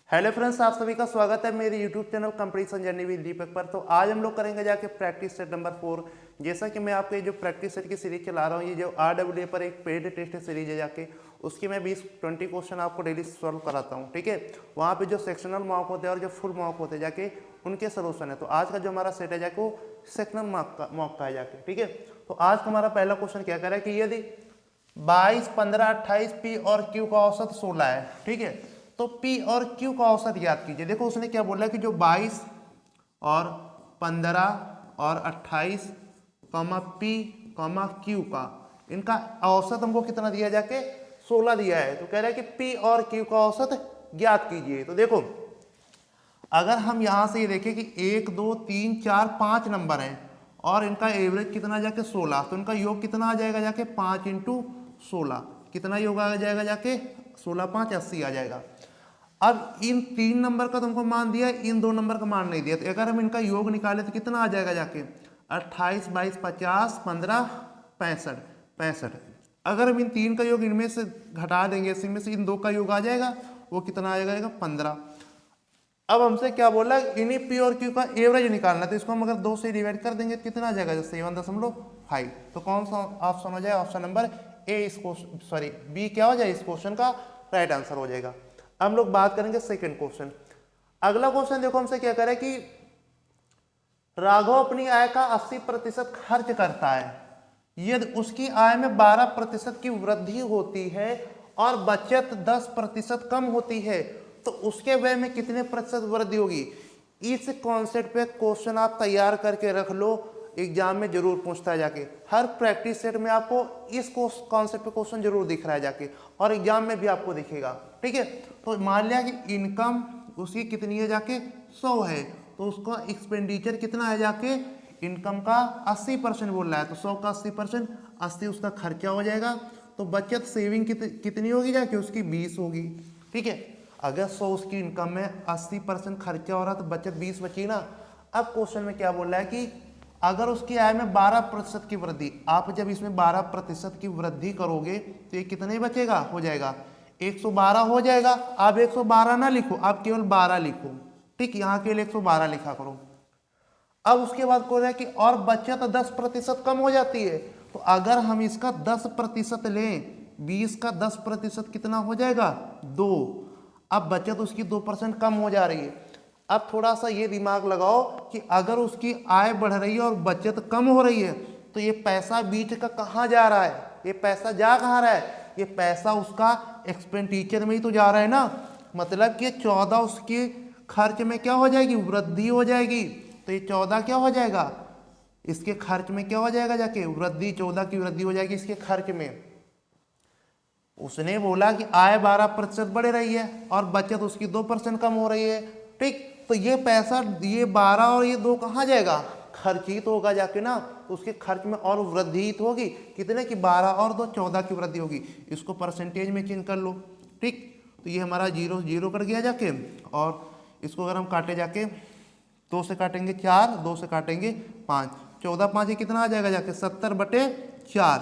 Hello friends, आप सभी का स्वागत है मेरे YouTube channel competition journey with Deepak पर। तो आज हम लोग करेंगे जाके प्रैक्टिस सेट नंबर 4। जैसा कि मैं आपको ये जो प्रैक्टिस सेट की सीरीज चला रहा हूँ, ये जो RWA पर एक पेड टेस्ट सीरीज है, जाके उसकी मैं 20-20 क्वेश्चन आपको डेली सॉल्व कराता हूँ। ठीक है, वहाँ पे जो सेक्शनल मार्क होते हैं और जो फुल मार्क होते हैं जाके उनके सोल्यूशन है। तो आज का जो हमारा सेट है जाके वो सेक्शनल मार्क का है जाके। ठीक है, तो आज का हमारा पहला क्वेश्चन क्या कह रहा है कि यदि 22, 15, 28 पी और क्यू का औसत 16 है। ठीक है, तो पी और क्यू का औसत याद कीजिए। देखो उसने क्या बोला कि जो 22 और 15 और 28 पी क्यू का इनका औसत हमको कितना दिया जाके 16 दिया है। तो कह रहा है कि पी और क्यू का औसत ज्ञात कीजिए। तो देखो अगर हम यहां से ये देखें कि 1 2 3 4 5 नंबर हैं और इनका एवरेज कितना जाके 16, तो इनका योग कितना आ जाएगा जाके 5 × 16 कितना योग आ जाएगा जाके 16 5 80 आ जाएगा। अब इन 3 नंबर का तुमको मान दिया, इन 2 नंबर का मान नहीं दिया, तो अगर हम इनका योग निकाले तो कितना आ जाएगा जाके 28 22 50 15 65 65। अगर हम इन 3 का योग इनमें से घटा देंगे, इनमें से इन 2 का योग आ जाएगा, वो कितना आ जाएगा 15। अब हमसे क्या बोला, इन्हीं पी और क्यू का एवरेज निकालना है। तो इसको हम अगर 2 से डिवाइड कर देंगे तो कितना आ जाएगा 7.5। तो कौन सा ऑप्शन हो जाएगा, ऑप्शन नंबर ए इस क्वेश्चन, सॉरी बी क्या हो जाएगा इस क्वेश्चन का राइट आंसर हो जाएगा। हम लोग बात करेंगे सेकंड क्वेश्चन। अगला क्वेश्चन देखो हमसे क्या करे कि राघव अपनी आय का 80% खर्च करता है। यदि उसकी आय में 12% की वृद्धि होती है और बचत 10% कम होती है, तो उसके व्यय में कितने प्रतिशत वृद्धि होगी। इस कॉन्सेप्ट पे क्वेश्चन आप तैयार करके रख लो, एग्जाम में जरूर पूछता है जाके। हर प्रैक्टिस सेट में आपको इस कॉन्सेप्ट पे क्वेश्चन जरूर दिख रहा है जाके, और एग्जाम में भी आपको दिखेगा। ठीक है, तो मान लिया कि इनकम उसकी कितनी है जाके 100 है, तो उसका एक्सपेंडिचर कितना है जाके इनकम का 80% बोल रहा है, तो 100 का 80%, 80 उसका खर्चा हो जाएगा। तो बचत सेविंग कितनी होगी जाके उसकी 20 होगी। ठीक है, अगर 100 उसकी इनकम में 80% खर्चा हो रहा तो बचत 20 बची ना। अब क्वेश्चन में क्या बोल रहा है कि अगर उसकी आय में 12% की वृद्धि, आप जब इसमें 12% की वृद्धि करोगे तो ये कितने बचेगा, हो जाएगा 112 हो जाएगा। आप 112 ना लिखो, आप केवल 12 लिखो। ठीक, यहाँ केवल 112 लिखा करो। अब उसके बाद को है कि और बचत 10% कम हो जाती है। तो अगर हम इसका 10% लें, 20 का 10% कितना हो जाएगा 2। अब बचत उसकी 2% कम हो जा रही है। अब थोड़ा सा ये दिमाग लगाओ कि अगर उसकी आय बढ़ रही है और बचत कम हो रही है, तो ये पैसा बीच का कहाँ जा रहा है, ये पैसा जा कहाँ रहा है, ये पैसा उसका एक्सपेंडिचर में ही तो जा रहा है ना। मतलब कि 14 उसके खर्च में क्या हो जाएगी, वृद्धि हो जाएगी। तो ये 14 क्या हो जाएगा, इसके खर्च में क्या हो जाएगा जाके वृद्धि, 14 की वृद्धि हो जाएगी इसके खर्च में। उसने बोला कि आय 12% बढ़ रही है और बचत उसकी 2% कम हो रही है। ठीक, तो ये पैसा, ये 12 और ये 2 कहाँ जाएगा, खर्च ही तो होगा जाके ना। तो उसके खर्च में और वृद्धि ही तो होगी, कितने की 12 और 2 14 की वृद्धि होगी। इसको परसेंटेज में चेंज कर लो। ठीक, तो ये हमारा 0 0 कर गया जाके, और इसको अगर हम काटे जाके 2 से काटेंगे 4, 2 से काटेंगे 5, 14 5 ये कितना आ जाएगा जाके 70/4,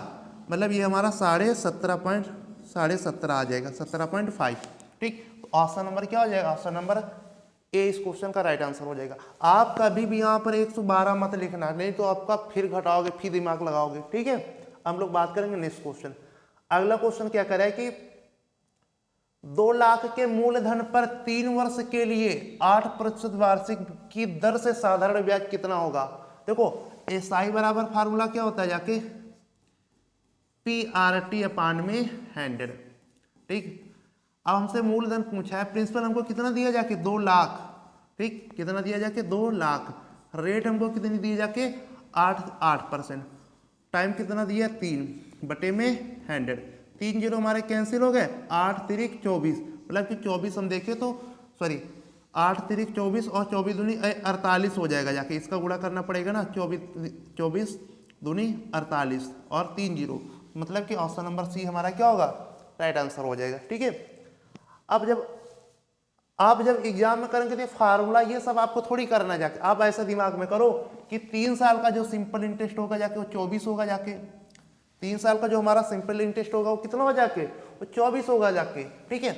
मतलब ये हमारा 17.5 आ जाएगा, 17.5। ठीक, तो ऑप्शन नंबर क्या हो जाएगा, ऑप्शन नंबर ए इस क्वेश्चन का राइट आंसर हो जाएगा। आप कभी भी यहाँ पर 112 मत लिखना, नहीं तो आपका फिर घटाओगे, फिर दिमाग लगाओगे। ठीक है, हम लोग बात करेंगे नेक्स्ट क्वेश्चन। अगला क्वेश्चन क्या करे कि 2 लाख के मूलधन पर 3 वर्ष के लिए 8% वार्षिक की दर से साधारण ब्याज कितना होगा। देखो एसआई बराबर फार्मूला क्या होता है जाके PRT/100। ठीक, अब हमसे मूलधन पूछा है, प्रिंसिपल हमको कितना दिया जाके 2 लाख। ठीक, कितना दिया जाके 2 लाख, रेट हमको कितनी दिए जाके 8%, टाइम कितना दिया 3/100, 3 जीरो हमारे कैंसिल हो गए, 8 3 24, मतलब कि 24 हम देखें तो सॉरी 8 3 24 और 24 दूनी 48 हो जाएगा जाके, इसका गुणा करना पड़ेगा ना, 24 दूनी 48 और 3 जीरो, मतलब कि ऑप्शन नंबर सी हमारा क्या होगा राइट आंसर हो जाएगा। ठीक है, अब जब एग्जाम में करेंगे तो फार्मूला ये सब आपको थोड़ी करना जाके, आप ऐसा दिमाग में करो कि 3 साल का जो सिंपल इंटरेस्ट होगा जाके वो 24 होगा जाके, 3 साल का जो हमारा सिंपल इंटरेस्ट होगा वो कितना हो जाके वो 24 होगा जाके। ठीक है,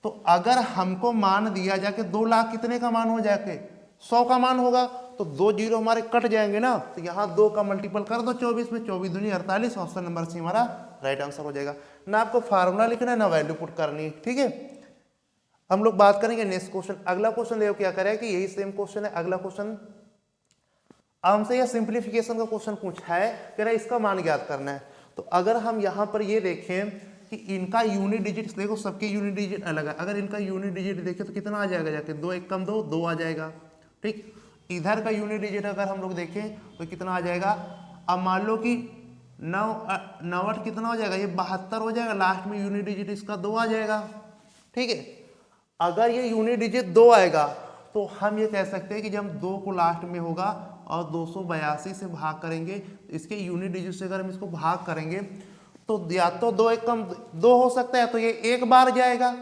तो अगर हमको मान दिया जाके 2 लाख कितने का मान हो जाके 100 का मान होगा, तो 2 जीरो हमारे कट जाएंगे ना, तो यहाँ 2 का मल्टीपल कर दो 24 में, 24 दूनी 48, ऑप्शन नंबर सी हमारा राइट आंसर हो जाएगा। ना आपको फार्मूला लिखना है ना वैल्यू पुट करनी है, ठीक है। हम लोग बात करेंगे नेक्स्ट क्वेश्चन। अगला क्वेश्चन देखो क्या करें कि यही सेम क्वेश्चन है। अगला क्वेश्चन हमसे यह सिंप्लीफिकेशन का क्वेश्चन पूछा है, कह रहा है इसका मान ज्ञात करना है। तो अगर हम यहाँ पर ये देखें कि इनका यूनिट डिजिट देखो, सबके यूनिट डिजिट अलग है। अगर इनका यूनिट डिजिट देखें तो कितना आ जाएगा जाके 2 1 कम 2 2 आ जाएगा, ठीक। इधर का यूनिट डिजिट अगर हम लोग देखें तो कितना आ जाएगा। अब मान लो कि 9 9 कितना हो जाएगा, ये 72 हो जाएगा। लास्ट में यूनिट डिजिट इसका 2 आ जाएगा, ठीक है। अगर ये यूनिट डिजिट 2 आएगा तो हम ये कह सकते हैं कि जब 2 को लास्ट में होगा और 282 से भाग करेंगे, तो इसके यूनिट डिजिट से अगर हम इसको भाग करेंगे तो या तो 2 1 कम 2 हो सकता है, तो ये एक बार जाएगा,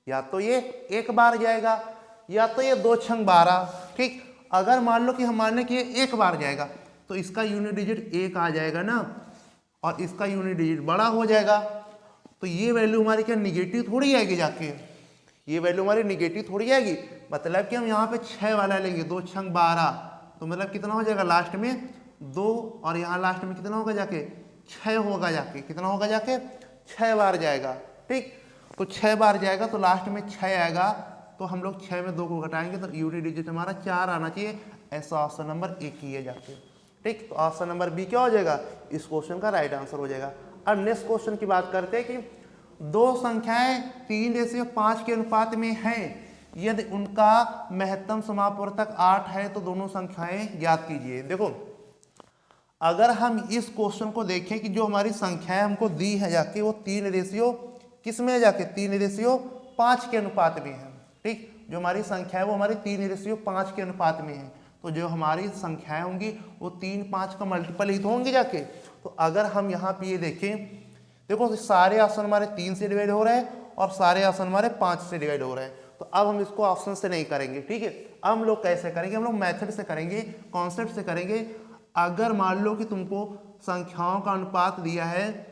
या तो ये एक बार जाएगा, या तो ये 2 छंग 12, ठीक। अगर मान लो कि हम मान लें कि ये एक बार जाएगा तो इसका यूनिट डिजिट 1 आ जाएगा ना, और इसका यूनिट डिजिट बड़ा हो जाएगा। तो ये वैल्यू हमारी क्या निगेटिव थोड़ी आएगी जाके, ये वैल्यू हमारी निगेटिव थोड़ी आएगी। मतलब कि हम यहाँ पे 6 वाला लेंगे, 2 छंग 12, तो मतलब कितना हो जाएगा लास्ट में 2, और यहाँ लास्ट में कितना होगा जाके 6 होगा जाके, कितना होगा जाके 6 बार जाएगा, ठीक। तो 6 बार जाएगा तो लास्ट में 6 आएगा, तो हम लोग 6 में 2 को घटाएंगे तो यूनिट डिजिट हमारा 4 आना चाहिए। ऐसा ऑप्शन नंबर 1 ही है जाके, ठीक। तो ऑप्शन नंबर बी क्या हो जाएगा, इस क्वेश्चन का राइट आंसर हो जाएगा। अब नेक्स्ट क्वेश्चन की बात करते हैं कि 2 संख्याएं 3:5 के अनुपात में हैं, यदि उनका महत्तम समापवर्तक 8 है तो दोनों संख्याएं ज्ञात कीजिए। देखो, अगर हम इस क्वेश्चन को देखें कि जो हमारी संख्याएं हमको दी है जाके वो 3 किस में है जाके 3:5 के अनुपात में है, ठीक। जो हमारी संख्या है वो हमारी 3:5 के अनुपात में है, तो जो हमारी संख्याएं होंगी वो 3 5 का मल्टीपल ही तो होंगे जाके। तो अगर हम यहाँ पे ये देखें, देखो सारे ऑप्शन हमारे 3 से डिवाइड हो रहे हैं और सारे ऑप्शन हमारे 5 से डिवाइड हो रहे हैं। तो अब हम इसको ऑप्शन से नहीं करेंगे, ठीक है। अब हम लोग कैसे करेंगे, हम लोग मेथड से करेंगे, कॉन्सेप्ट से करेंगे। अगर मान लो कि तुमको संख्याओं का अनुपात दिया है,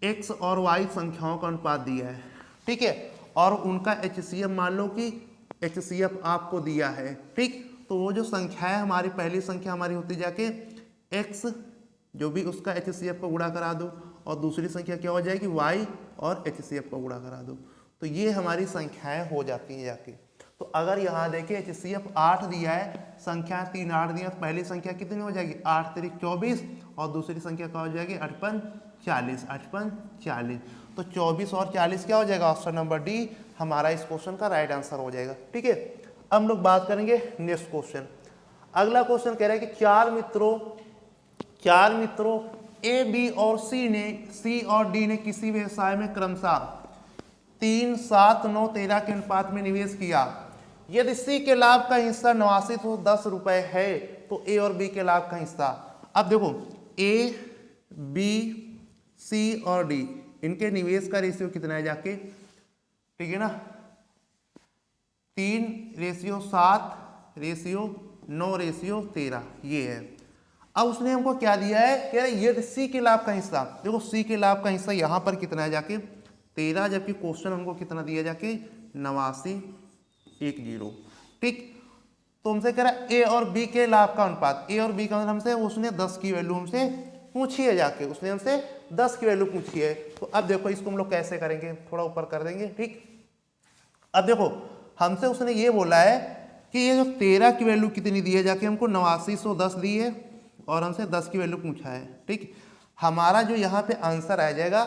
x और y संख्याओं का अनुपात दिया है, ठीक है, और उनका HCF मान लो कि HCF आपको दिया है, ठीक। तो वो जो संख्या है हमारी, पहली संख्या हमारी होती जाके x, जो भी उसका HCF को गुणा करा दो, और दूसरी संख्या क्या हो जाएगी y और HCF को गुणा करा दो। तो ये हमारी संख्याएं हो जाती हैं जाके। तो अगर यहाँ देखिए HCF 8 दिया है, संख्या 3 8 दिया, तो पहली संख्या कितनी हो जाएगी 8 3 24, और दूसरी संख्या क्या हो जाएगी 8 5 40, 8 5 40। तो 24 और 40 क्या हो जाएगा, ऑप्शन नंबर डी हमारा इस क्वेश्चन का राइट आंसर हो जाएगा, ठीक है। अब हम लोग बात करेंगे नेक्स्ट क्वेश्चन। अगला क्वेश्चन कह रहा है कि चार मित्रों ए बी और सी और डी ने किसी व्यवसाय में क्रमशः 3 7 9 13 के अनुपात में निवेश किया। यदि सी के लाभ का हिस्सा 8910 रुपए है तो ए और बी के लाभ का हिस्सा। अब देखो ए बी सी और डी इनके निवेश का रेशियो कितना है जाके, ठीक है ना, 3:7:9:13 ये है। अब उसने हमको क्या दिया है, कह रहे ये सी के लाभ का हिस्सा। देखो सी के लाभ का हिस्सा यहाँ पर कितना है जाके 13, जबकि क्वेश्चन हमको कितना दिया जाके 8910, ठीक। तो हमसे कह रहा है ए और बी के लाभ का अनुपात, ए और बी का हमसे उसने 10 की वैल्यू हमसे पूछी है जाके, उसने हमसे 10 की वैल्यू पूछी है। तो अब देखो इसको हम लोग कैसे करेंगे, थोड़ा ऊपर कर देंगे, ठीक। अब देखो हमसे उसने ये बोला है कि ये जो 13 की वैल्यू कितनी दी है जाके, हमको 8910 दी है और हमसे 10 की वैल्यू पूछा है, ठीक। हमारा जो यहाँ पे आंसर आ जाएगा,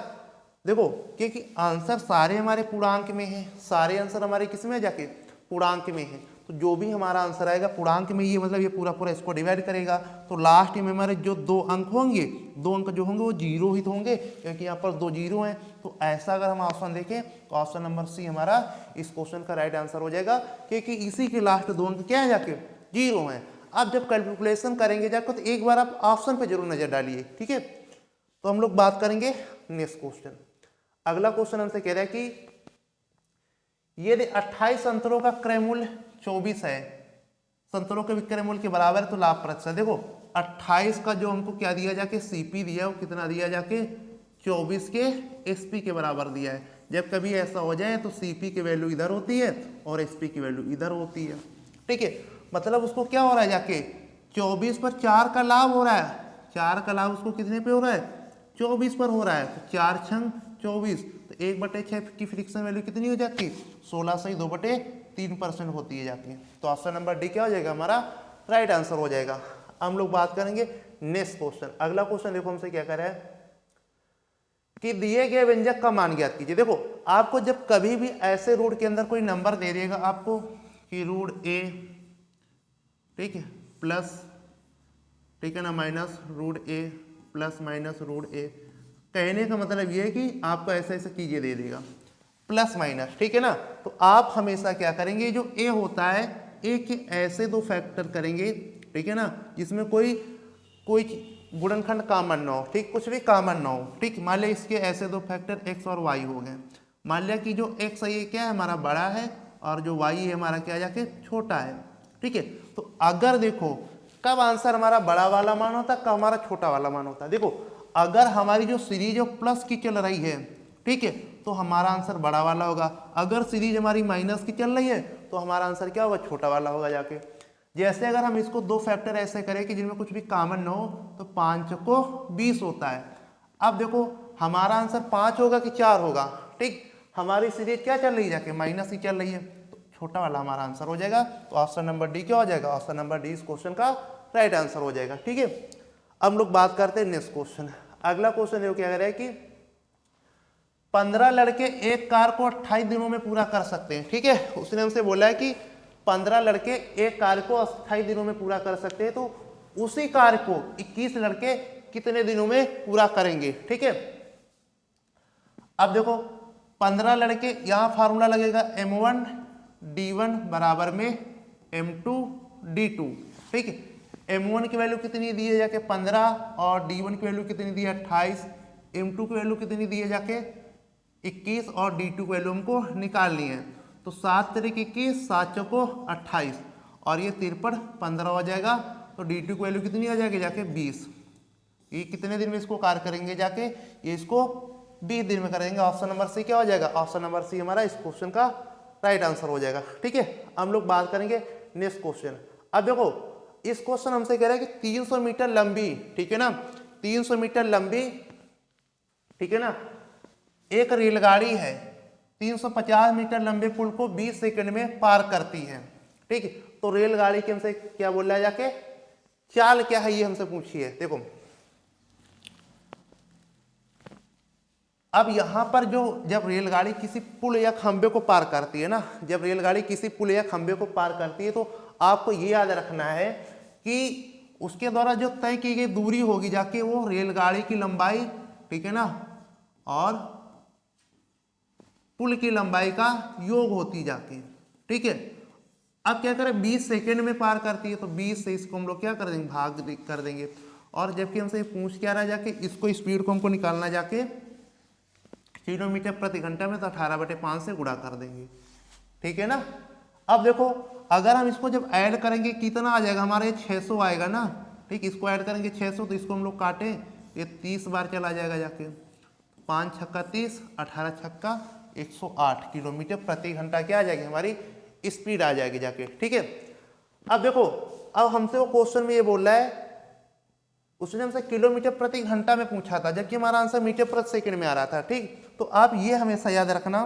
देखो क्योंकि आंसर सारे हमारे पूर्णांक में है, सारे आंसर हमारे किस में जाके पूर्णांक में है। तो जो भी हमारा आंसर आएगा पूर्णांक में, ये मतलब ये पूरा पूरा इसको डिवाइड करेगा। तो लास्ट में हमारे जो 2 अंक होंगे, 2 अंक जो होंगे वो 0 ही तो होंगे, क्योंकि यहाँ पर 2 0 हैं। तो ऐसा अगर हम ऑप्शन देखें तो ऑप्शन नंबर सी हमारा इस क्वेश्चन का राइट आंसर हो जाएगा, क्योंकि इसी के लास्ट 2 अंक क्या है जाके 0 हैं। अब जब कैलकुलेशन करेंगे जाकर तो एक बार आप ऑप्शन पे जरूर नजर डालिए, ठीक है। तो हम लोग बात करेंगे नेक्स्ट क्वेश्चन। अगला क्वेश्चन हमसे कह रहा है कि यदि 28 संतरों का क्रय मूल्य 24 है, संतरों के विक्रय मूल्य के बराबर है तो लाभ प्रतिशत। देखो 28 का जो हमको क्या दिया जाके सीपी दिया, वो कितना दिया जाके 24 के SP के बराबर दिया है। जब कभी ऐसा हो जाए तो CP की वैल्यू इधर होती है और SP की वैल्यू इधर होती है। ठीक है, मतलब उसको क्या हो रहा है, जाके 24 पर 4 का लाभ हो रहा है, 4 का लाभ उसको कितने पे हो रहा है, 24 पर हो रहा है। तो 4 छंग 24, तो 1/6 की फ्रिक्शन वैल्यू कितनी हो जाती है, 16 से 2/3% होती है जाती है। तो ऑप्शन नंबर डी क्या हो जाएगा, हमारा राइट आंसर हो जाएगा। हम लोग बात करेंगे नेक्स्ट क्वेश्चन। अगला क्वेश्चन देखो हमसे क्या कर रहा है कि दिए गए व्यंजक का मान ज्ञात कीजिए। देखो आपको जब कभी भी ऐसे रूट के अंदर कोई नंबर दे देगा आपको कि रूट a, ठीक है, प्लस, ठीक है ना, minus root a plus minus root a, कहने का मतलब ये है कि आपको ऐसे ऐसे चीजें दे देगा, प्लस माइनस, ठीक है ना। तो आप हमेशा क्या करेंगे, जो a होता है a के ऐसे दो फैक्टर करेंगे, ठीक है ना, जिसमें कोई गुणनखंड कॉमन ना हो, ठीक, कुछ भी कॉमन ना हो। ठीक, मान लिया इसके ऐसे दो फैक्टर x और y हो गए। मान लिया कि जो x है ये क्या है, हमारा बड़ा है, और जो y है हमारा क्या जाके छोटा है। ठीक है, तो अगर देखो कब आंसर हमारा बड़ा वाला मान होता है, कब हमारा छोटा वाला मान होता है। देखो अगर हमारी जो सीरीज प्लस की चल रही है, ठीक है, तो हमारा आंसर बड़ा वाला होगा। अगर सीरीज हमारी माइनस की चल रही है तो हमारा आंसर क्या होगा, छोटा वाला होगा जाके। जैसे अगर हम इसको दो फैक्टर ऐसे करें कि जिनमें कुछ भी कॉमन न हो, तो 5 को 20 होता है। अब देखो हमारा आंसर 5 होगा कि 4 होगा, ठीक, हमारी सीरीज क्या चल रही है जाके, माइनस ही चल रही है, तो छोटा वाला हमारा आंसर हो जाएगा। तो ऑप्शन नंबर डी क्या हो जाएगा, ऑप्शन नंबर डी इस क्वेश्चन का राइट आंसर हो जाएगा। ठीक है, अब हम लोग बात करते हैं नेक्स्ट क्वेश्चन। अगला क्वेश्चन देखो क्या कह रहा है कि 15 लड़के एक कार को 28 दिनों में पूरा कर सकते हैं। ठीक है, उसने हमसे बोला है कि 15 लड़के एक कार्य को 28 दिनों में पूरा कर सकते हैं, तो उसी कार्य को 21 लड़के कितने दिनों में पूरा करेंगे। ठीक है, अब देखो 15 लड़के, यहां फार्मूला लगेगा M1 D1 बराबर में M2 D2। ठीक है, M1 की वैल्यू कितनी दी है जाके 15, और D1 की वैल्यू कितनी दी है 28, M2 की वैल्यू कितनी दी है जाके 21, और D2 की वैल्यू हमको निकालनी है। तो 7 तिरिक 21, 7 चौको 28, और ये 53 15 हो जाएगा। तो D2 की वैल्यू कितनी हो जाएगी जाके 20। ये कितने दिन में इसको कार्य करेंगे जाके, ये इसको 20 दिन में करेंगे। ऑप्शन नंबर सी क्या हो जाएगा, ऑप्शन नंबर सी हमारा इस क्वेश्चन का राइट आंसर हो जाएगा। ठीक है, हम लोग बात करेंगे नेक्स्ट क्वेश्चन। अब देखो इस क्वेश्चन हमसे कह रहा है कि 300 मीटर लंबी, ठीक है ना, 300 मीटर लंबी, ठीक है ना, एक रेलगाड़ी है 350 मीटर लंबे पुल को 20 सेकंड में पार करती है। ठीक है, तो रेलगाड़ी के हमसे क्या बोल रहा है जाके, चाल क्या है ये हमसे पूछिए। देखो अब यहां पर जो जब रेलगाड़ी किसी पुल या खंबे को पार करती है ना, जब रेलगाड़ी किसी पुल या खंबे को पार करती है, तो आपको ये याद रखना है कि उसके द्वारा जो तय की गई दूरी होगी जाके वो रेलगाड़ी की लंबाई, ठीक है ना, और पुल की लंबाई का योग होती जाके। ठीक है, अब क्या करें, 20 सेकेंड में पार करती है, तो 20 से इसको हम लोग क्या कर देंगे, भाग कर देंगे। और जबकि हमसे पूछ क्या रहा है जाके, इसको स्पीड को हमको निकालना जाके किलोमीटर प्रति घंटा में, तो 18/5 से गुणा कर देंगे। ठीक है ना, अब देखो अगर हम इसको जब ऐड करेंगे कितना आ जाएगा हमारा, ये 600 आएगा ना। ठीक, इसको ऐड करेंगे 600, तो इसको हम लोग काटें, ये 30 बार चला जाएगा जाके, 5 छक्का 30, 18 छक्का 108 किलोमीटर प्रति घंटा क्या आ जाएगी हमारी स्पीड आ जाएगी जाके। ठीक है, अब देखो अब हमसे वो क्वेश्चन में ये बोल रहा है, उसने हमसे किलोमीटर प्रति घंटा में पूछा था, जबकि हमारा आंसर मीटर प्रति सेकंड में आ रहा था। ठीक, तो आप ये हमेशा याद रखना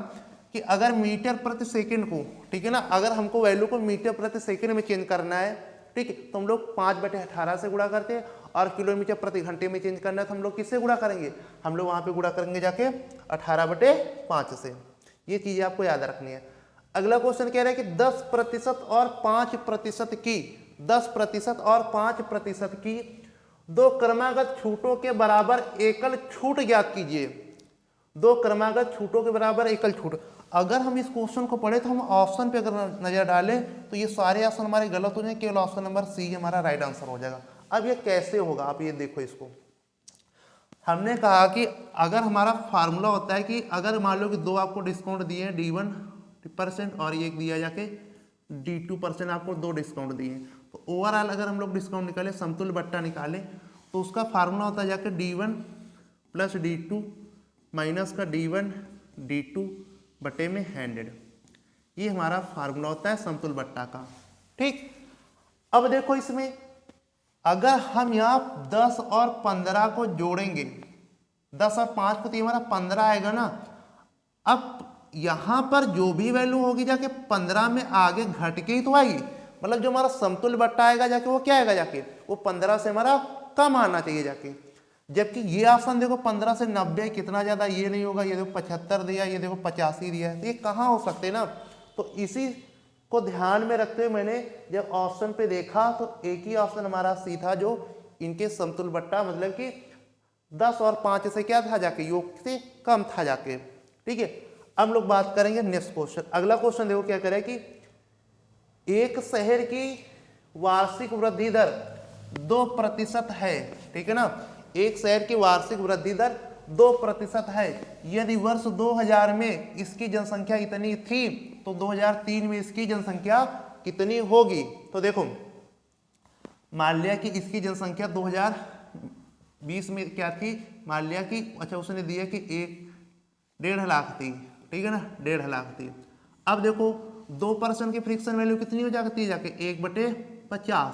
कि अगर मीटर प्रति सेकंड को, ठीक है ना, अगर हमको वैल्यू को मीटर प्रति सेकंड में चेंज करना है, ठीक है, तो हम लोग 5/18 से गुणा करते हैं, और किलोमीटर प्रति घंटे में चेंज करना है तो हम लोग किससे गुणा करेंगे, हम लोग वहां पे गुणा करेंगे जाके 18/5 से। ये चीजें आपको याद रखनी है। अगला क्वेश्चन कह रहा है कि 10% और 5% की 10% और 5% की दो क्रमागत छूटों के बराबर एकल छूट ज्ञात कीजिए। दो क्रमागत छूटों के बराबर एकल छूट। अगर हम इस क्वेश्चन को पढ़े तो हम ऑप्शन पे अगर नजर डालें तो ये सारे ऑप्शन हमारे गलत हो जाएंगे, केवल ऑप्शन नंबर सी हमारा राइट आंसर हो जाएगा। अब ये कैसे होगा, आप ये देखो, इसको हमने कहा कि अगर हमारा फार्मूला होता है कि अगर मान लो कि दो आपको डिस्काउंट दिए हैं D1% और एक दिया जाके D2% आपको दो डिस्काउंट दिए हैं, तो ओवरऑल अगर हम लोग डिस्काउंट निकालें, समतुल्य बट्टा निकालें, तो उसका फार्मूला होता है जाके D1 + D2 माइनस का d1 d2 बटे में 100। ये हमारा फार्मूला होता है समतुल बट्टा का। ठीक, अब देखो इसमें अगर हम यहाँ 10 और 15 को जोड़ेंगे, 10 और 5 को तो ये हमारा 15 आएगा ना। अब यहाँ पर जो भी वैल्यू होगी जाके 15 में आगे घट के ही तो आएगी, मतलब जो हमारा समतुल्य बट्टा आएगा जाके वो क्या आएगा, जाके वो 15 से हमारा कम आना चाहिए जाके। जबकि ये ऑप्शन देखो 15 से 90 कितना ज्यादा, ये नहीं होगा। ये देखो 75 दिया, ये देखो 85 दिया है, तो ये कहाँ हो सकते ना। तो इसी को ध्यान में रखते हुए मैंने जब ऑप्शन पे देखा तो एक ही ऑप्शन हमारा सी था जो इनके समतुल्य बट्टा मतलब कि 10 और 5 से क्या था जाके, योग से कम था जाके। ठीक है, अब हम लोग बात करेंगे नेक्स्ट क्वेश्चन। अगला क्वेश्चन देखो क्या करे कि एक शहर की वार्षिक वृद्धि दर 2% है। ठीक है ना, एक शहर की वार्षिक वृद्धि दर 2% है। यदि वर्ष 2000 में इसकी जनसंख्या इतनी थी तो 2003 में इसकी जनसंख्या कितनी होगी। तो देखो मान लिया कि इसकी जनसंख्या 2020 में क्या थी, मान लिया कि अच्छा उसने दिया कि 1.5 लाख थी। ठीक है ना, 1.5 लाख थी। अब देखो 2% की फ्रिक्शन वैल्यू कितनी हो जाती है जाके 1/50,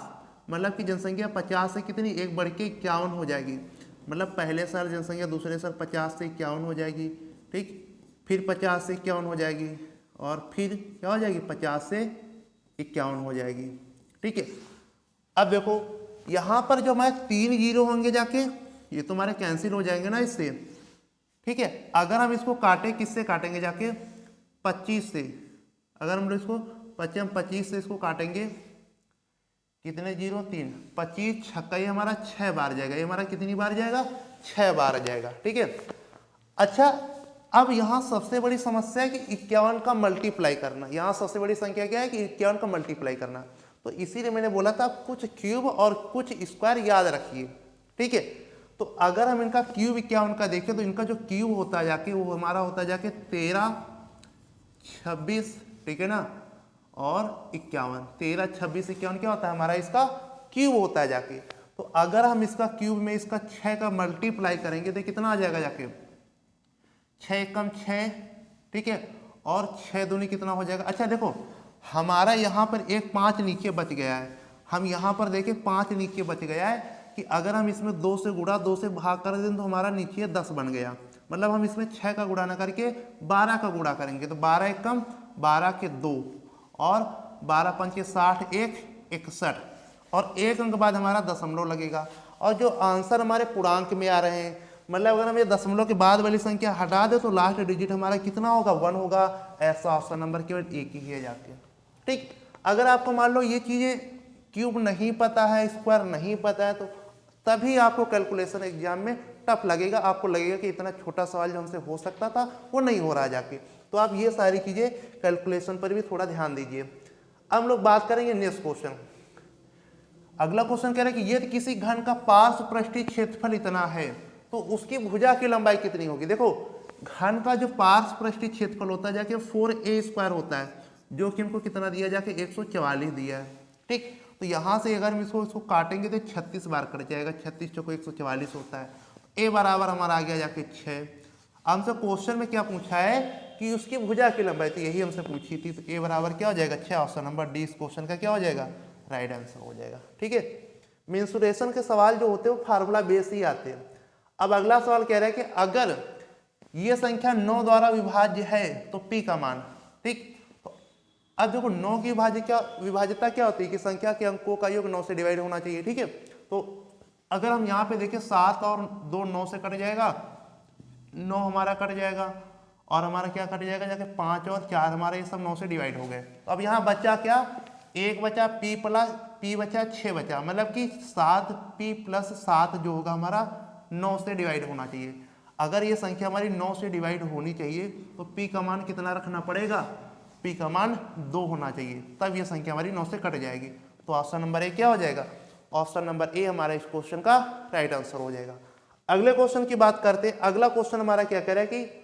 मतलब कि जनसंख्या 50 से कितनी 1 बढ़ के 51 हो जाएगी। मतलब पहले साल जनसंख्या दूसरे साल 50 से 51 हो जाएगी। ठीक, फिर 50 से 51 हो जाएगी और फिर क्या हो जाएगी 50 से 51 हो जाएगी। ठीक है, अब देखो यहाँ पर जो हमारे 3 जीरो होंगे जाके ये तो हमारे कैंसिल हो जाएंगे ना इससे। ठीक है, अगर हम इसको काटे किससे काटेंगे जाके 25 से। अगर हम इसको 25 से इसको काटेंगे कितने जीरो 3, 25 छक्का ये हमारा 6 बार जाएगा। ये हमारा कितनी बार जाएगा 6 बार जाएगा। ठीक है, अच्छा अब यहाँ सबसे बड़ी समस्या है कि 51 का मल्टीप्लाई करना। यहाँ सबसे बड़ी संख्या क्या है कि 51 का मल्टीप्लाई करना। तो इसीलिए मैंने बोला था कुछ क्यूब और कुछ स्क्वायर याद रखिए। ठीक है, तो अगर हम इनका क्यूब 51 का देखें तो इनका जो क्यूब होता है जाके वो हमारा होता है जाके 13, 26। ठीक है ना, और 51, 13, 26, 51 क्या होता है हमारा इसका क्यूब होता है जाके। तो अगर हम इसका क्यूब में इसका 6 का मल्टीप्लाई करेंगे तो कितना आ जाएगा जाके 6 कम 6। ठीक है, और 6 दूनी कितना हो जाएगा। अच्छा देखो हमारा यहाँ पर एक 5 नीचे बच गया है। हम यहाँ पर देखें 5 नीचे बच गया है कि अगर हम इसमें 2 से गुणा 2 से भाग कर दें तो हमारा नीचे 10 बन गया। मतलब हम इसमें 6 का गुणा ना करके 12 का गुणा करेंगे तो 12 एक कम 12 के 2 और 12 पंचे 60, 1 61 और 1 अंक बाद हमारा दशमलव लगेगा। और जो आंसर हमारे पूर्णांक में आ रहे हैं, मतलब अगर हम ये दशमलव के बाद वाली संख्या हटा दे तो लास्ट डिजिट हमारा कितना होगा 1 होगा। ऐसा ऑप्शन नंबर केवल एक ही है जाके। ठीक, अगर आपको मान लो ये चीजें क्यूब नहीं पता है, स्क्वायर नहीं पता है, तो तभी आपको कैलकुलेशन एग्जाम में टफ लगेगा। आपको लगेगा कि इतना छोटा सवाल जो हमसे हो सकता था वो नहीं हो रहा जाके। तो आप ये सारी चीजें कैलकुलेशन पर भी थोड़ा ध्यान दीजिए। अब हम लोग बात करेंगे नेक्स्ट क्वेश्चन। अगला क्वेश्चन कह रहा है कि यदि किसी घन का पार्श्व पृष्ठीय क्षेत्रफल इतना है तो उसकी भुजा की लंबाई कितनी होगी। देखो घन का जो पार्श्व पृष्ठीय क्षेत्रफल होता है जाके 4a² होता है, जो कि हमको कितना दिया जाके 144 दिया है। ठीक, तो यहाँ से अगर हम इसको काटेंगे तो 36 बार कट जाएगा। 36 चौको 144 होता है। a बराबर हमारा आ गया जाके 6। हमसे क्वेश्चन में क्या पूछा है कि उसकी भुजा की लंबाई, तो यही हमसे पूछी थी। तो a बराबर क्या हो जाएगा 6। ऑप्शन नंबर डी इस क्वेश्चन का क्या हो जाएगा राइट आंसर हो जाएगा। ठीक है, मेंसुरेशन के सवाल जो होते हैं वो फार्मूला बेस ही आते हैं। अब अगला सवाल कह रहा है कि अगर ये संख्या 9 द्वारा विभाज्य है तो p का मान। ठीक, अब देखो 9 की विभाज्यता क्या होती है कि संख्या के अंकों का योग 9 से डिवाइड होना चाहिए। ठीक है, तो अगर हम यहाँ पे देखें 7 और 2 9 से कट जाएगा, 9 हमारा कट जाएगा और हमारा क्या कट जाएगा जाके 5 और 4 हमारे ये सब 9 से डिवाइड हो गए। तो अब यहाँ बचा क्या 1 बचा p प्लस p बचा 6 बचा, मतलब कि 7p + 7 जो होगा हमारा 9 से डिवाइड होना चाहिए। अगर ये संख्या हमारी 9 से डिवाइड होनी चाहिए तो p का मान कितना रखना पड़ेगा, p का मान 2 होना चाहिए, तब ये संख्या हमारी 9 से कट जाएगी। तो ऑप्शन नंबर ए क्या हो जाएगा, ऑप्शन नंबर ए हमारा इस क्वेश्चन का राइट आंसर हो जाएगा। अगले क्वेश्चन की बात करते हैं। अगला क्वेश्चन हमारा क्या कह रहा है कि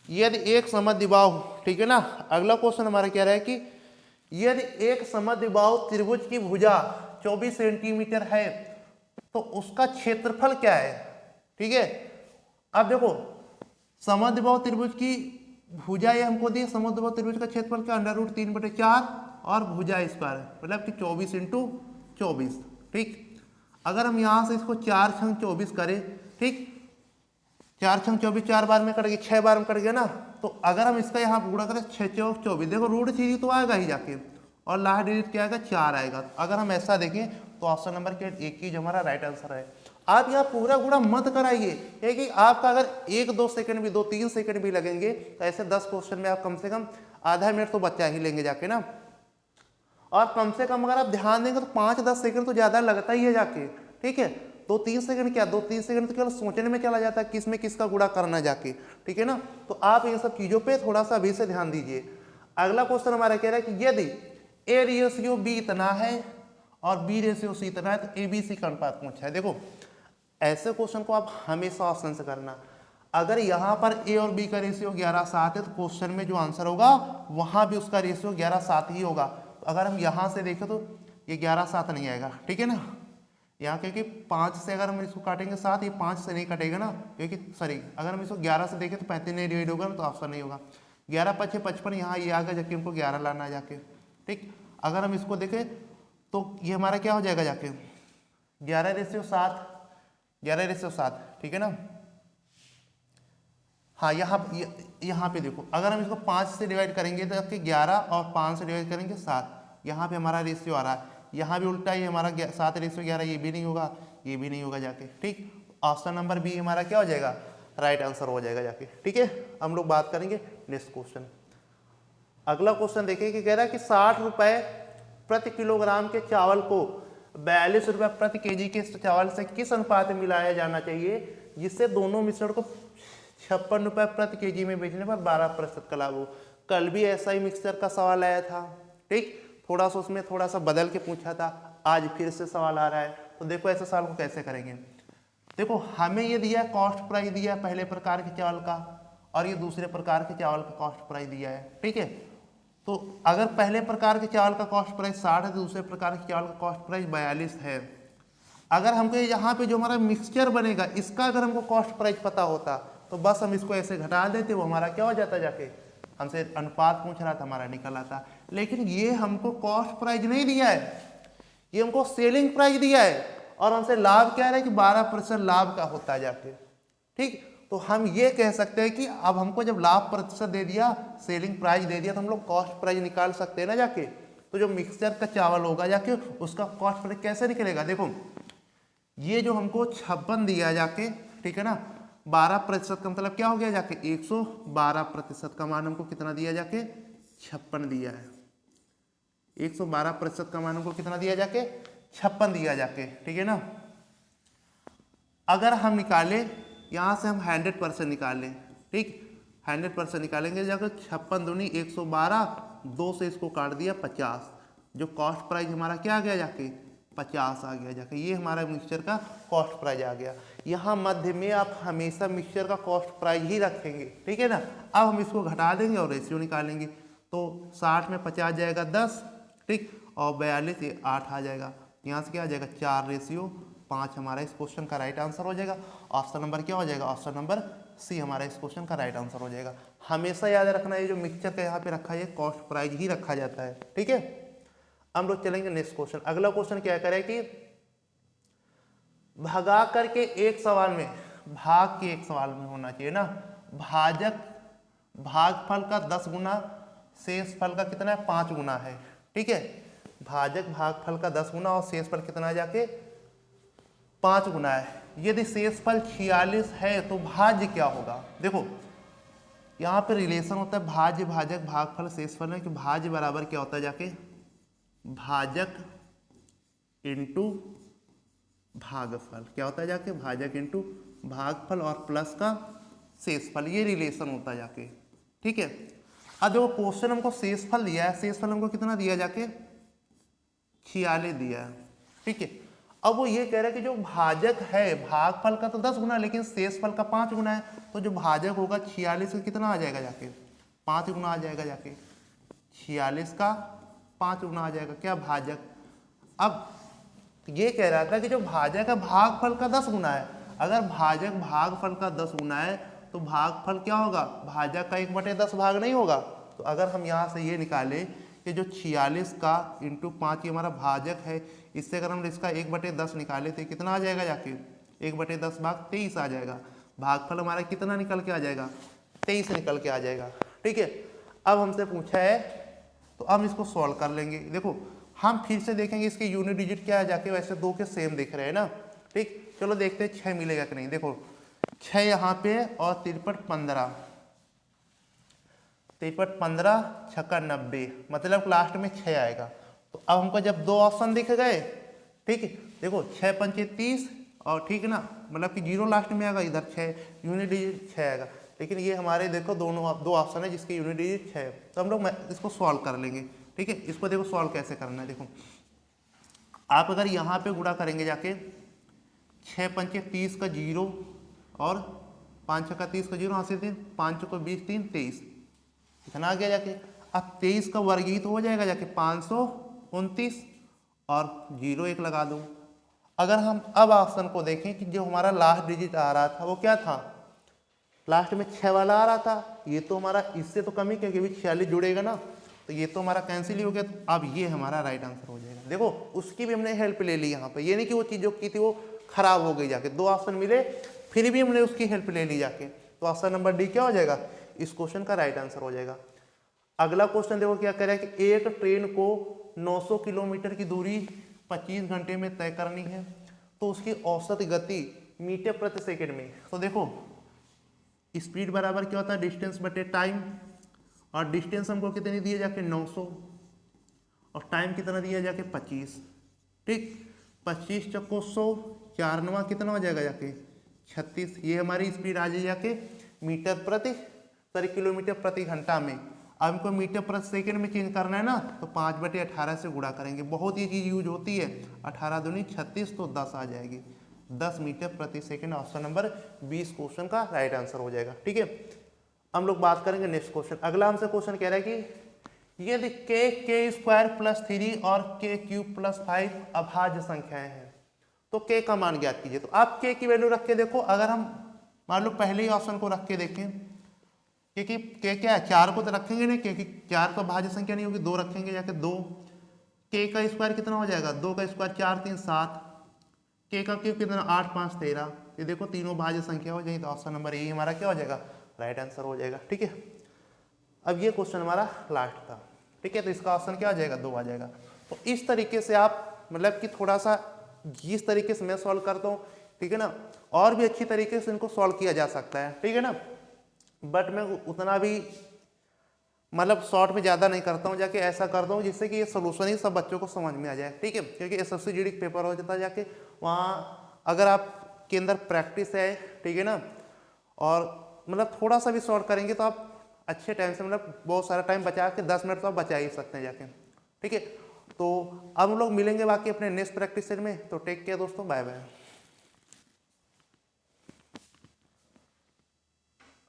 यदि एक समद्विबाहु, ठीक है ना, अगला क्वेश्चन हमारा कह रहा है कि यदि एक समद्विबाहु त्रिभुज की भुजा 24 सेंटीमीटर है तो उसका क्षेत्रफल क्या है। ठीक है, अब देखो समद्विबाहु त्रिभुज की भुजा ये हमको दी, समद्विबाहु त्रिभुज का क्षेत्रफल क्या √3/4 और भुजा स्क्वायर मतलब कि 24 × 24, ठीक। अगर हम यहाँ से इसको 4 × 24 करें, ठीक, 4 × 24 4 बार में कट गया, 6 बार में कट गया ना, तो अगर हम इसका यहाँ गुणा करें 6 × 24, देखो √3 तो आएगा ही जाके, और लास्ट डिजिट क्या आएगा 4 आएगा। अगर हम ऐसा देखें तो ऑप्शन नंबर के 1 ही जो हमारा राइट आंसर है। आप यहाँ पूरा गुणा मत कराइए, है कि आपका अगर 1-2 सेकंड भी 2-3 सेकंड भी लगेंगे तो ऐसे 10 क्वेश्चन में आप कम से कम आधा मिनट तो बचा ही लेंगे जाके ना। और कम से कम अगर आप ध्यान देंगे तो 5-10 सेकंड तो ज्यादा लगता ही है जाके, ठीक है। 2-3 सेकंड क्या, 2-3 सेकंड तो केवल सोचने में चला जाता है किस में किसका गुणा करना जाके, ठीक है ना। तो आप इन सब चीजों पे थोड़ा सा अभी से ध्यान दीजिए। अगला क्वेश्चन हमारा कह रहा है कि यदि A रेशियो B इतना है और B रेशियो C इतना है तो ABC का अनुपात पूछा है। देखो ऐसे क्वेश्चन को आप हमेशा ऑप्शन से करना। अगर यहाँ पर A और B का रेशियो 11:7 है तो क्वेश्चन में जो आंसर होगा वहां भी उसका रेशियो 11:7 ही होगा। तो अगर हम यहाँ से देखें तो ये 11:7 नहीं आएगा, ठीक है ना। यहाँ क्योंकि 5 से अगर हम इसको काटेंगे 7, ये 5 से नहीं कटेगा ना, क्योंकि सॉरी अगर हम इसको 11 से देखें तो 35 नहीं डिवाइड होगा ना, तो ऑप्शन नहीं होगा। 11×5 = 55, यहाँ ये आएगा जबकि हमको 11 लाना है जाके, ठीक। अगर हम इसको देखें तो ये हमारा क्या हो जाएगा जाके 11:7, 11:7, ठीक है ना। हाँ यहाँ पे देखो अगर हम इसको 5 से डिवाइड करेंगे तो 11 और 5 से डिवाइड करेंगे 7, यहाँ पे हमारा रेशियो आ रहा है। यहाँ भी उल्टा ही हमारा 7:11, ये भी नहीं होगा, ये भी नहीं होगा जाके, ठीक। ऑप्शन नंबर बी हमारा क्या हो जाएगा, राइट आंसर हो जाएगा जाके, ठीक है। हम लोग बात करेंगे नेक्स्ट क्वेश्चन। अगला क्वेश्चन देखिए कि कह रहा है कि 60 रुपए प्रति किलोग्राम के चावल को 42 रुपए प्रति केजी के चावल से किस अनुपात में मिलाया जाना चाहिए जिससे दोनों मिश्रण को 56 रुपए प्रति केजी में बेचने पर 12% का लाभ हो। कल भी ऐसा ही मिक्सचर का सवाल आया था, ठीक। थोड़ा सा उसमें थोड़ा सा बदल के पूछा था, आज फिर से सवाल आ रहा है। तो देखो ऐसे सवाल को कैसे करेंगे। देखो हमें ये दिया है कॉस्ट प्राइस दिया है पहले प्रकार के चावल का, और ये दूसरे प्रकार के चावल का कॉस्ट प्राइस दिया है, ठीक है। तो अगर पहले प्रकार के चावल का कॉस्ट प्राइस 60 है तो दूसरे प्रकार के चावल का कॉस्ट प्राइस 42 है। अगर हमको यहाँ पे जो हमारा मिक्सचर बनेगा इसका अगर हमको कॉस्ट प्राइस पता होता तो बस हम इसको ऐसे घटा देते, वो हमारा क्या हो जाता जाके, हमसे अनुपात पूछ रहा था हमारा निकल आता। लेकिन ये हमको कॉस्ट प्राइस नहीं दिया है, ये हमको सेलिंग प्राइस दिया है, और हमसे लाभ क्या है कि 12% लाभ का होता है जाके, ठीक। तो हम ये कह सकते हैं कि अब हमको जब लाभ प्रतिशत दे दिया, सेलिंग प्राइस दे दिया, तो हम लोग कॉस्ट प्राइस निकाल सकते हैं ना जाके। तो जो मिक्सचर का चावल होगा जाके उसका कॉस्ट प्राइस कैसे निकलेगा, देखो ये जो हमको 56 दिया जाके, ठीक है ना, 12% का मतलब क्या हो गया जाके 112% का मान हमको कितना दिया जाके 56 दिया है। 112% का मान हमको कितना दिया जाके 56 दिया जाके, ठीक है ना। अगर हम निकाले यहाँ से हम 100% निकाल लें, ठीक, 100% निकालेंगे जाकर 56 दूनी 112, 2 से इसको काट दिया 50, जो कॉस्ट प्राइस हमारा क्या आ गया जाके 50 आ गया जाके। ये हमारा मिक्सचर का कॉस्ट प्राइस आ गया। यहाँ मध्य में आप हमेशा मिक्सचर का कॉस्ट प्राइस ही रखेंगे, ठीक है ना। अब हम इसको घटा देंगे और रेशियो निकालेंगे, तो 60 में 50 जाएगा 10, ठीक, और 42 ये 8 आ जाएगा। यहाँ से क्या आ जाएगा 4:5 हमारा इस क्वेश्चन का राइट आंसर हो जाएगा। ऑप्शन नंबर क्या हो जाएगा, ऑप्शन नंबर सी हमारा इस क्वेश्चन का राइट आंसर हो जाएगा। हमेशा याद रखना है जो मिक्सचर का यहाँ पे रखा है कॉस्ट प्राइस ही रखा जाता है, ठीक है। हम लोग चलेंगे नेक्स्ट क्वेश्चन। अगला क्वेश्चन क्या करे कि भगा करके एक सवाल में, भाग के एक सवाल में होना चाहिए ना, भाजक भागफल का 10 गुना शेष फल का कितना है 5 गुना है, ठीक है। भाजक भागफल का 10 गुना और शेष फल कितना जाके 5 गुना है। यदि शेष फल 46 है तो भाज्य क्या होगा। देखो यहाँ पे रिलेशन होता है भाज्य भाजक भागफल शेष फल है कि भाज्य बराबर क्या होता है जाके भाजक इंटू भागफल, क्या होता है जाके भाजक इंटू भागफल और प्लस का शेषफल, ये रिलेशन होता है जाके, ठीक है। अब देखो क्वेश्चन हमको शेषफल दिया है, शेषफल हमको कितना दिया जाके 46 दिया है, ठीक है। अब वो ये कह रहा है कि जो भाजक है भागफल का तो 10 गुना लेकिन शेषफल का 5 गुना है, तो जो भाजक होगा 46 का कितना आ जाएगा जाके 5 गुना आ जाएगा जाके 46 का 5 गुना आ जाएगा क्या भाजक। अब ये कह रहा था कि जो भाजक है भागफल का 10 गुना है, अगर भाजक भागफल का 10 गुना है तो भागफल क्या होगा, भाजक का 1/10 भाग नहीं होगा। तो अगर हम यहाँ से ये निकालें कि जो 46 का इंटू 5 ये हमारा भाजक है, इससे अगर हम इसका 1/10 निकाले तो कितना आ जाएगा, जाके 1/10 भाग 23 आ जाएगा। भागफल हमारा कितना निकल के आ जाएगा, 23 निकल के आ जाएगा। ठीक है, अब हमसे पूछा है तो हम इसको सॉल्व कर लेंगे। देखो हम फिर से देखेंगे इसके यूनिट डिजिट क्या है, जाके वैसे दो के सेम दिख रहे हैं ना। ठीक, चलो देखते हैं 6 मिलेगा कि नहीं। देखो 6 यहाँ पे और 53 15, 53 15 छक्का 90, मतलब लास्ट में 6 आएगा। तो अब हमको जब दो ऑप्शन दिख गए, ठीक है, देखो 6 पंचे 30 और ठीक है ना, मतलब कि 0 लास्ट में आएगा, इधर 6 यूनिट डिजिट 6 आएगा। लेकिन ये हमारे देखो दोनों दो ऑप्शन है जिसके यूनिट डिजिट 6 है, तो हम लोग इसको सॉल्व कर लेंगे। ठीक है, इसको देखो सॉल्व कैसे करना है। देखो आप अगर यहाँ पे गुणा करेंगे जाके 6 पंचे 30 का 0 और 5 छक्का 30 का 0, यहाँ से 5 को 20 3 23, इतना आ गया जाके। अब 23 का वर्ग ही तो हो जाएगा जाके 529 और 0 1 लगा दो। अगर हम अब ऑप्शन को देखें कि जो हमारा लास्ट डिजिट आ रहा था वो क्या था, लास्ट में 6 वाला आ रहा था, ये तो हमारा इससे तो कम ही, क्योंकि 46 जुड़ेगा ना, तो ये तो हमारा कैंसिल ही हो गया। तो अब ये हमारा राइट आंसर हो जाएगा। देखो उसकी भी हमने हेल्प ले ली यहाँ पे, ये नहीं कि वो चीज़ जो की थी वो खराब हो गई जाके, दो ऑप्शन मिले फिर भी हमने उसकी हेल्प ले ली जाके, तो ऑप्शन नंबर डी क्या हो जाएगा, इस क्वेश्चन का राइट आंसर हो जाएगा। अगला क्वेश्चन देखो क्या कह रहा है कि एक ट्रेन को 900 किलोमीटर की दूरी 25 घंटे में तय करनी है, तो उसकी औसत गति मीटर प्रति सेकंड में। तो देखो स्पीड बराबर क्या होता है, डिस्टेंस बटे टाइम, और डिस्टेंस हमको कितनी दिए जाके 900 और टाइम कितना दिया जाके 25। ठीक, 25 चक्को 100, 4 9 कितना हो जाएगा जाके 36। ये हमारी स्पीड आ जाए जाके मीटर प्रति किलोमीटर प्रति घंटा में। अब हमको मीटर प्रति सेकंड में चेंज करना है ना, तो 5/18 से गुणा करेंगे। बहुत ये चीज़ यूज होती है, 18 दूनी 36 तो 10 आ जाएगी, 10 मीटर प्रति सेकंड। ऑप्शन नंबर 20 क्वेश्चन का राइट आंसर हो जाएगा। ठीक है, हम लोग बात करेंगे नेक्स्ट क्वेश्चन। अगला हमसे क्वेश्चन कह रहा है कि यदि k² + 3 और k³ + 5 अभाज्य संख्याएं हैं तो k का मान ज्ञात कीजिए। तो आप k की वैल्यू रख के देखो, अगर हम मान लो पहले ही ऑप्शन को रख के देखें, क्योंकि k क्या है, 4 को तो रखेंगे नहीं, क्योंकि 4 तो अभाज्य संख्या नहीं होगी, 2 रखेंगे जाके 2, k का स्क्वायर कितना हो जाएगा, 2 का स्क्वायर 4 3 7, k का क्यूब कितना 8 5 13। ये देखो तीनों भाज्य संख्या हो जाएगी, तो ऑप्शन नंबर ए हमारा क्या हो जाएगा, राइट आंसर हो जाएगा। ठीक है, अब ये क्वेश्चन हमारा लास्ट था। ठीक है, तो इसका ऑप्शन क्या आ जाएगा, 2 आ जाएगा। तो इस तरीके से आप मतलब कि थोड़ा सा जिस तरीके से मैं सॉल्व करता हूँ, ठीक है ना, और भी अच्छी तरीके से इनको सॉल्व किया जा सकता है। ठीक है ना, बट मैं उतना भी मतलब शॉर्ट में ज़्यादा नहीं करता हूँ, जाके ऐसा करता हूँ जिससे कि ये सोल्यूशन ही सब बच्चों को समझ में आ जाए। ठीक है, क्योंकि एसएससी जीडी पेपर हो जाता है जाके, वहाँ अगर आपके अंदर प्रैक्टिस है, ठीक है ना, और मतलब थोड़ा सा भी सॉल्व करेंगे तो आप अच्छे टाइम से मतलब बहुत सारा टाइम बचा के 10 मिनट तो आप बचा ही सकते हैं जाके। ठीक है, तो अब हम लोग मिलेंगे बाकी अपने नेक्स्ट प्रैक्टिस सेट में। तो टेक केयर दोस्तों, बाय बाय।